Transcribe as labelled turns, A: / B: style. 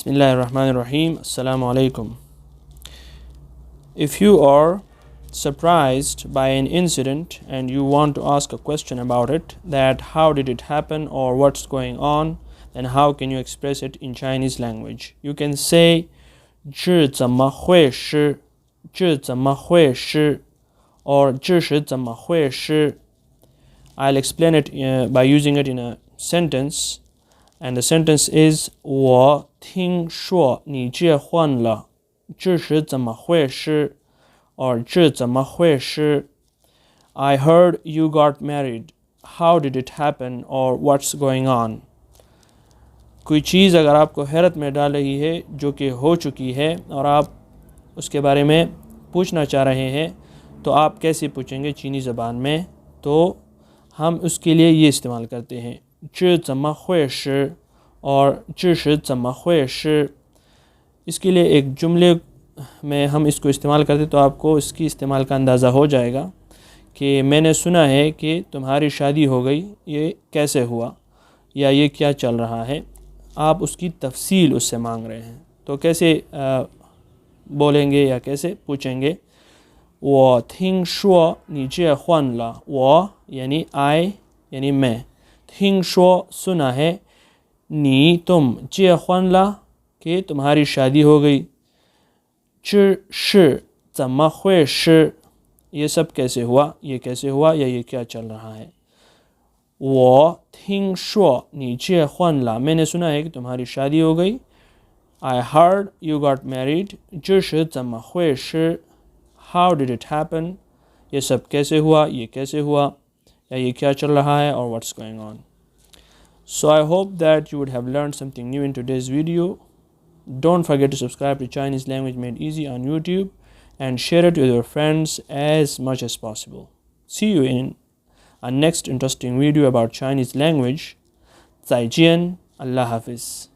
A: Bismillahirrahmanirrahim. Assalamu alaikum. If you are surprised by an incident and you want to ask a question about it, that how did it happen or what's going on, then how can you express it in Chinese language? You can say 这怎么会是这怎么会是 or 这是怎么会是 I'll explain it by using it in a sentence, and the sentence is 我听说你结婚了，这是怎么回事 or 这怎么回事 I heard you got married, how did it happen or what's going on. کوئی چیز اگر آپ کو حیرت میں ڈال رہی ہے جو کہ ہو چکی ہے اور آپ اس کے بارے میں پوچھنا چاہ رہے ہیں تو آپ کیسے پوچھیں گے چینی زبان میں؟ تو ہم اس کے لیے یہ استعمال کرتے ہیں 这怎么回事 اور 这是怎么回事 اس کے لیے ایک جملے میں ہم اس کو استعمال کرتے تو آپ کو اس کی استعمال کا اندازہ ہو جائے گا کہ میں نے سنا ہے کہ تمہاری شادی ہو گئی، یہ کیسے ہوا یا یہ کیا چل رہا ہے. آپ اس کی تفصیل اس سے مانگ رہے ہیں تو کیسے بولیں گے یا کیسے پوچھیں گے؟ 我听说你结婚了，我یعنی I یعنی میں، 听说سنا ہے، 你تم 结婚了کہ تمہاری شادی ہو گئی، 这是怎么回事یہ سب کیسے ہوا، یہ کیسے ہوا یا یہ کیا چل رہا ہے. 我听说你结婚了，میں نے سنا ہے کہ تمہاری شادی ہو گئی. I heard you got married, 这是怎么回事 how did it happen یہ سب کیسے ہوا، یہ کیسے ہوا یا یہ کیا چل رہا ہے اور what's going on. So I hope that you would have learned something new in today's video. Don't forget to subscribe to Chinese Language Made Easy on YouTube and share it with your friends as much as possible. See you in a next interesting video about Chinese language. 再见, Allah Hafiz.